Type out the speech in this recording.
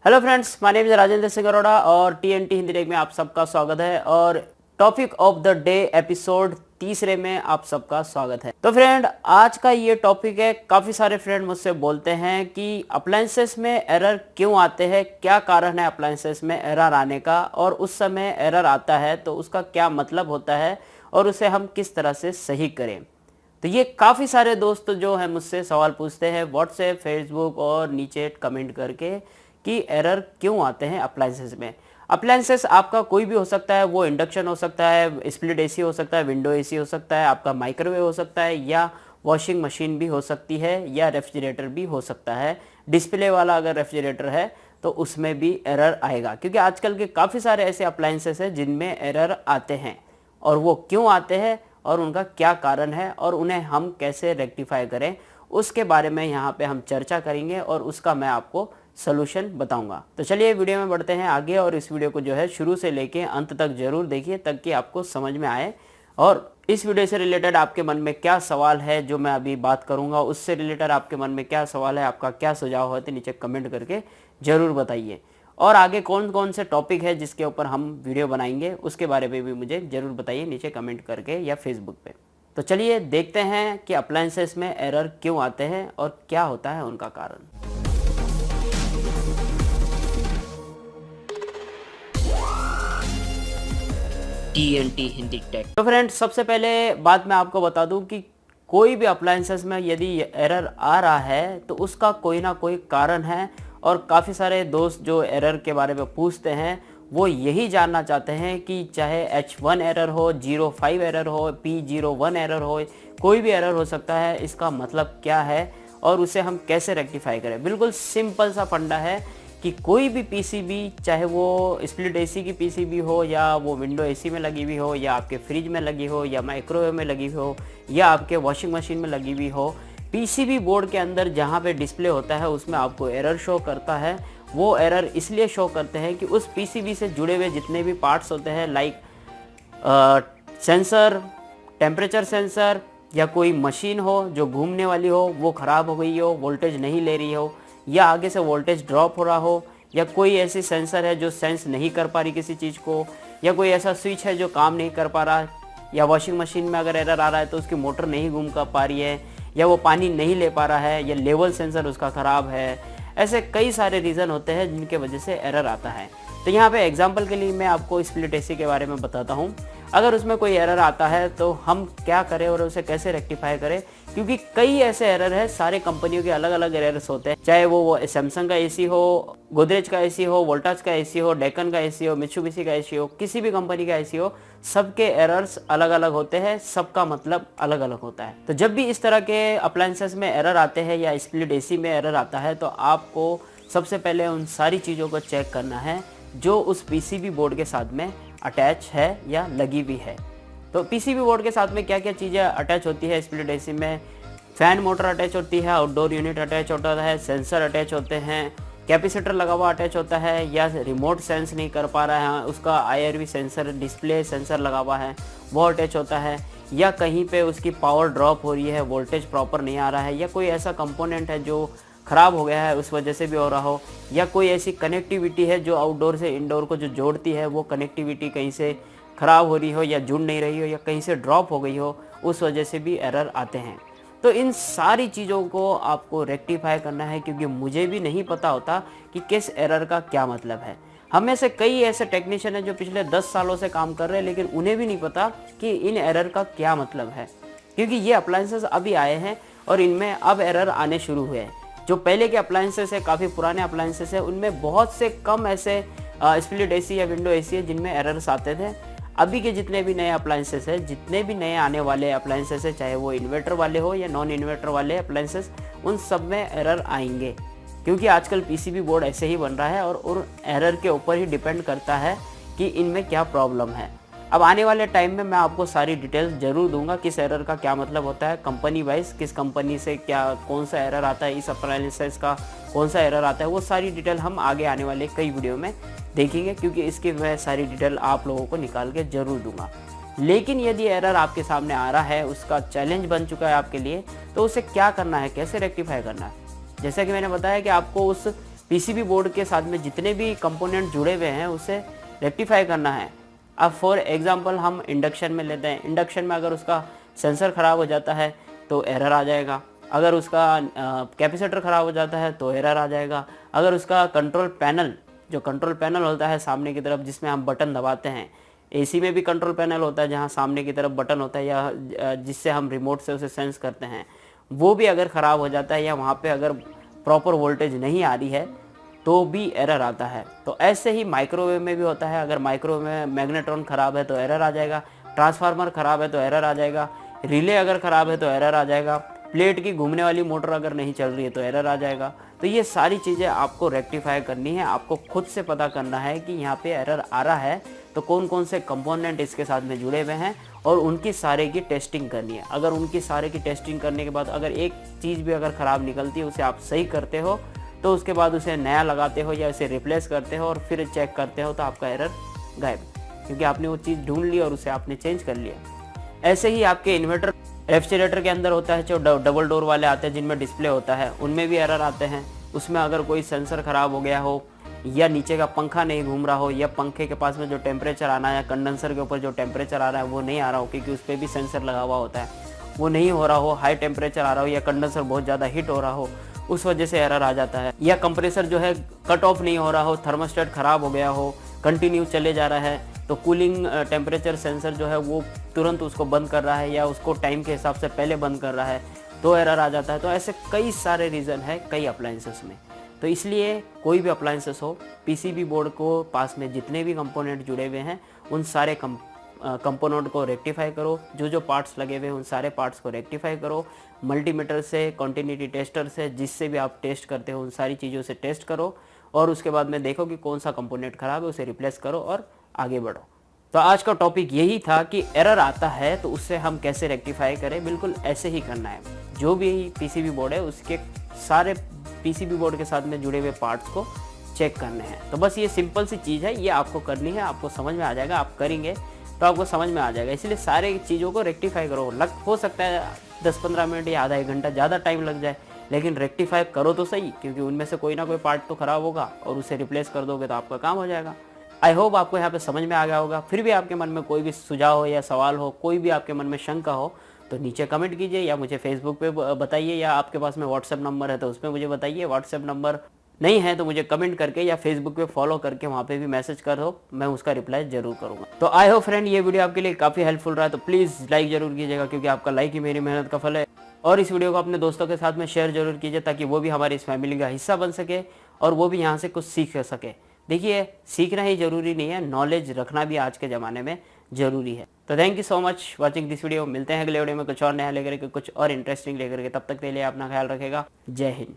Hello friends, my name is Rajendra Singh Arora और TNT Hindi take में आप सबका स्वागत है। और topic of the day episode तीसरे में आप सबका स्वागत है। तो फ्रेंड, आज का ये टॉपिक है, काफ़ी सारे फ्रेंड मुझसे बोलते हैं कि अप्लायंसेस में एरर क्यों आते हैं, क्या कारण है अप्लायंसेस में एरर आने का, और उस समय एरर आता है तो उसका क्या मतलब होता है और उसे हम किस तरह से सही करें। तो ये काफ़ी सारे दोस्त जो है मुझसे सवाल पूछते हैं व्हाट्सएप, फेसबुक और नीचे कमेंट करके कि एरर क्यों आते हैं अप्लायंसेस में। अप्लायंसेस आपका कोई भी हो सकता है, वो इंडक्शन हो सकता है, स्प्लिट एसी हो सकता है, विंडो एसी हो सकता है, आपका माइक्रोवेव हो सकता है, या वॉशिंग मशीन भी हो सकती है, या रेफ्रिजरेटर भी हो सकता है। डिस्प्ले वाला अगर रेफ्रिजरेटर है तो उसमें भी एरर आएगा, क्योंकि आजकल के काफ़ी सारे ऐसे अप्लायंसेस हैं जिनमें एरर आते हैं, और वो क्यों आते हैं और उनका क्या कारण है और उन्हें हम कैसे रेक्टिफाई करें, उसके बारे में यहाँ पे हम चर्चा करेंगे और उसका मैं आपको सॉल्यूशन बताऊंगा। तो चलिए वीडियो में बढ़ते हैं आगे, और इस वीडियो को जो है शुरू से लेके अंत तक जरूर देखिए ताकि आपको समझ में आए। और इस वीडियो से रिलेटेड आपके मन में क्या सवाल है जो मैं अभी बात करूंगा, उससे रिलेटेड आपके मन में क्या सवाल है, आपका क्या सुझाव है, तो नीचे कमेंट करके ज़रूर बताइए। और आगे कौन कौन से टॉपिक है जिसके ऊपर हम वीडियो बनाएंगे उसके बारे में भी मुझे ज़रूर बताइए नीचे कमेंट करके या फेसबुक पे। तो चलिए देखते हैं कि अप्लायंसेस में एरर क्यों आते हैं और क्या होता है उनका कारण। TNT Hindi tech. तो फ्रेंड्स, सबसे पहले बात मैं आपको बता दूं कि कोई भी अप्लायंसेस में यदि एरर आ रहा है तो उसका कोई ना कोई कारण है। और काफ़ी सारे दोस्त जो एरर के बारे में पूछते हैं वो यही जानना चाहते हैं कि चाहे H1 एरर हो, 05 एरर हो, P01 एरर हो, कोई भी एरर हो सकता है, इसका मतलब क्या है और उसे हम कैसे रेक्टिफाई करें। बिल्कुल सिंपल सा फंडा है कि कोई भी पीसीबी, चाहे वो स्प्लिट एसी की पीसीबी हो, या वो विंडो एसी में लगी हुई हो, या आपके फ्रिज में लगी हो, या माइक्रोवेव में लगी हुई हो, या आपके वॉशिंग मशीन में लगी हुई हो, पीसीबी बोर्ड के अंदर जहाँ पे डिस्प्ले होता है उसमें आपको एरर शो करता है। वो एरर इसलिए शो करते हैं कि उस पीसीबी से जुड़े हुए जितने भी पार्ट्स होते हैं, लाइक सेंसर, टेम्परेचर सेंसर, या कोई मशीन हो जो घूमने वाली हो वो ख़राब हो गई हो, वोल्टेज नहीं ले रही हो, या आगे से वोल्टेज ड्रॉप हो रहा हो, या कोई ऐसी सेंसर है जो सेंस नहीं कर पा रही किसी चीज़ को, या कोई ऐसा स्विच है जो काम नहीं कर पा रहा, या वॉशिंग मशीन में अगर एरर आ रहा है तो उसकी मोटर नहीं घूम कर पा रही है, या वो पानी नहीं ले पा रहा है, या लेवल सेंसर उसका ख़राब है। ऐसे कई सारे रीज़न होते हैं जिनके वजह से एरर आता है। तो यहाँ पे एग्जांपल के लिए मैं आपको स्प्लिट एसी के बारे में बताता हूँ। अगर उसमें कोई एरर आता है तो हम क्या करें और उसे कैसे रेक्टिफाई करें, क्योंकि कई ऐसे एरर है, सारे कंपनियों के अलग अलग एरर्स होते हैं। चाहे वो सैमसंग का एसी हो, गोदरेज का एसी हो, वोल्टास का एसी हो, डेकन का एसी हो, मित्सुबिशी का एसी हो, किसी भी कंपनी का एसी हो, सबके एरर्स अलग अलग होते हैं, सबका मतलब अलग अलग होता है। तो जब भी इस तरह के अप्लायंसेस में एरर आते हैं या स्प्लिट एसी में एरर आता है तो आपको सबसे पहले उन सारी चीज़ों को चेक करना है जो उस पीसीबी बोर्ड के साथ में अटैच है या लगी हुई है। तो पीसीबी बोर्ड के साथ में क्या क्या चीज़ें अटैच होती है स्प्लिट एसी में? फैन मोटर अटैच होती है, आउटडोर यूनिट अटैच होता है, सेंसर अटैच होते हैं, कैपेसिटर लगा हुआ अटैच होता है, या रिमोट सेंस नहीं कर पा रहा है उसका IRV सेंसर, डिस्प्ले सेंसर लगा हुआ है वो अटैच होता है, या कहीं पे उसकी पावर ड्रॉप हो रही है, वोल्टेज प्रॉपर नहीं आ रहा है, या कोई ऐसा कंपोनेंट है जो ख़राब हो गया है उस वजह से भी हो रहा हो, या कोई ऐसी कनेक्टिविटी है जो आउटडोर से इंडोर को जो जोड़ती है वो कनेक्टिविटी कहीं से ख़राब हो रही हो या जुड़ नहीं रही हो या कहीं से ड्रॉप हो गई हो, उस वजह से भी एरर आते हैं। तो इन सारी चीज़ों को आपको रेक्टिफाई करना है, क्योंकि मुझे भी नहीं पता होता कि किस एरर का क्या मतलब है। हम में से कई ऐसे टेक्नीशियन हैं जो पिछले 10 सालों से काम कर रहे हैं लेकिन उन्हें भी नहीं पता कि इन एरर का क्या मतलब है, क्योंकि ये अप्लायंसेस अभी आए हैं और इनमें अब एरर आने शुरू हुए हैं। जो पहले के अप्लायंसेस है, काफ़ी पुराने अप्लायंसेस है, उनमें बहुत से कम ऐसे स्प्लिट एसी या विंडो एसी है जिनमें एरर्स आते थे। अभी के जितने भी नए अप्लायंसेस है, जितने भी नए आने वाले अप्लायंसेस है, चाहे वो इन्वर्टर वाले हो या नॉन इन्वर्टर वाले अप्लायंसेस, उन सब में एरर आएंगे, क्योंकि आजकल पीसीबी बोर्ड ऐसे ही बन रहा है और एरर के ऊपर ही डिपेंड करता है कि इनमें क्या प्रॉब्लम है। अब आने वाले टाइम में मैं आपको सारी डिटेल्स ज़रूर दूंगा किस एरर का क्या मतलब होता है, कंपनी वाइज किस कंपनी से क्या कौन सा एरर आता है, इस अप्लायंसेस का कौन सा एरर आता है, वो सारी डिटेल हम आगे आने वाले कई वीडियो में देखेंगे, क्योंकि इसकी मैं सारी डिटेल आप लोगों को निकाल के ज़रूर दूंगा। लेकिन यदि एरर आपके सामने आ रहा है, उसका चैलेंज बन चुका है आपके लिए, तो उसे क्या करना है, कैसे रेक्टिफाई करना है। जैसा कि मैंने बताया कि आपको उस पीसीबी बोर्ड के साथ में जितने भी कंपोनेंट जुड़े हुए हैं उसे रेक्टिफाई करना है। अब फॉर एग्जांपल हम इंडक्शन में लेते हैं, इंडक्शन में अगर उसका सेंसर ख़राब हो जाता है तो एरर आ जाएगा, अगर उसका कैपेसिटर ख़राब हो जाता है तो एरर आ जाएगा, अगर उसका कंट्रोल पैनल, जो कंट्रोल पैनल होता है सामने की तरफ जिसमें हम बटन दबाते हैं, एसी में भी कंट्रोल पैनल होता है जहां सामने की तरफ बटन होता है या जिससे हम रिमोट से उसे सेंस करते हैं, वो भी अगर ख़राब हो जाता है या वहाँ पे अगर प्रॉपर वोल्टेज नहीं आ रही है तो भी एरर आता है। तो ऐसे ही माइक्रोवेव में भी होता है, अगर माइक्रोवेव में मैग्नेट्रॉन ख़राब है तो एरर आ जाएगा, ट्रांसफार्मर ख़राब है तो एरर आ जाएगा, रिले अगर ख़राब है तो एरर आ जाएगा, प्लेट की घूमने वाली मोटर अगर नहीं चल रही है तो एरर आ जाएगा। तो ये सारी चीज़ें आपको रेक्टिफाई करनी है, आपको खुद से पता करना है कि यहाँ पे एरर आ रहा है तो कौन कौन से कंपोनेंट इसके साथ में जुड़े हुए हैं और उनकी सारे की टेस्टिंग करनी है। अगर उनकी सारे की टेस्टिंग करने के बाद अगर एक चीज़ भी अगर ख़राब निकलती है उसे आप सही करते हो तो उसके बाद उसे नया लगाते हो या उसे रिप्लेस करते हो और फिर चेक करते हो तो आपका एरर गायब, क्योंकि आपने वो चीज़ ढूंढ ली और उसे आपने चेंज कर लिया। ऐसे ही आपके इन्वर्टर रेफ्रिजरेटर के अंदर होता है जो डबल डोर वाले आते हैं जिनमें डिस्प्ले होता है, उनमें भी एरर आते हैं। उसमें अगर कोई सेंसर ख़राब हो गया हो या नीचे का पंखा नहीं घूम रहा हो या पंखे के पास में जो टेम्परेचर आना है या कंडेंसर के ऊपर जो टेम्परेचर आ रहा है वो नहीं आ रहा हो, क्योंकि उस पर भी सेंसर लगा हुआ होता है, वो नहीं हो रहा हो, हाई टेम्परेचर आ रहा हो या कंडेंसर बहुत ज़्यादा हीट हो रहा हो, उस वजह से एरर आ जाता है। या कंप्रेसर जो है कट ऑफ नहीं हो रहा हो, थर्मोस्टेट ख़राब हो गया हो, कंटिन्यू चले जा रहा है तो कूलिंग टेम्परेचर सेंसर जो है वो तुरंत उसको बंद कर रहा है या उसको टाइम के हिसाब से पहले बंद कर रहा है तो एरर आ जाता है। तो ऐसे कई सारे रीज़न है कई अप्लायंसेस में। तो इसलिए कोई भी अप्लायंसेस हो, पीसीबी बोर्ड को पास में जितने भी कंपोनेंट जुड़े हुए हैं उन सारे कंपोनेंट को रेक्टिफाई करो, जो जो पार्ट्स लगे हुए हैं उन सारे पार्ट्स को रेक्टिफाई करो, मल्टीमीटर से, कॉन्टिन्यूटी टेस्टर से, जिससे भी आप टेस्ट करते हो उन सारी चीज़ों से टेस्ट करो और उसके बाद में देखो कि कौन सा कंपोनेंट ख़राब है उसे रिप्लेस करो और आगे बढ़ो। तो आज का टॉपिक यही था कि एरर आता है तो उससे हम कैसे रेक्टिफाई करें। बिल्कुल ऐसे ही करना है, जो भी पीसीबी बोर्ड है उसके सारे पीसीबी बोर्ड के साथ में जुड़े हुए पार्ट्स को चेक करने हैं। तो बस ये सिंपल सी चीज़ है, ये आपको करनी है, आपको समझ में आ जाएगा, आप करेंगे तो आपको समझ में आ जाएगा। इसलिए सारे चीज़ों को रेक्टिफाई करो। हो सकता है 10-15 मिनट या आधा 1 घंटा ज़्यादा टाइम लग जाए, लेकिन रेक्टिफाई करो तो सही, क्योंकि उनमें से कोई ना कोई पार्ट तो ख़राब होगा और उसे रिप्लेस कर दोगे तो आपका काम हो जाएगा। आई होप आपको यहाँ पे समझ में आ गया होगा। फिर भी आपके मन में कोई भी सुझाव हो या सवाल हो, कोई भी आपके मन में शंका हो तो नीचे कमेंट कीजिए या मुझे फेसबुक पे बताइए, या आपके पास में व्हाट्सएप नंबर है तो उस पर मुझे बताइए। व्हाट्सएप नंबर नहीं है तो मुझे कमेंट करके या फेसबुक पे फॉलो करके वहाँ पे भी मैसेज करो, मैं उसका रिप्लाई जरूर करूँगा। तो आई होप फ्रेंड ये वीडियो आपके लिए काफ़ी हेल्पफुल रहा है, तो प्लीज़ लाइक जरूर कीजिएगा, क्योंकि आपका लाइक ही मेरी मेहनत का फल है। और इस वीडियो को अपने दोस्तों के साथ में शेयर जरूर कीजिए ताकि वो भी हमारी इस फैमिली का हिस्सा बन सके और वो भी यहाँ से कुछ सीख सके। देखिए, सीखना ही जरूरी नहीं है, नॉलेज रखना भी आज के ज़माने में ज़रूरी है। तो thank you so much watching this video. मिलते हैं अगले वीडियो में कुछ और नया लेकर के, कुछ और इंटरेस्टिंग लेकर के। तब तक के लिए अपना ख्याल रखेगा। जय हिंद।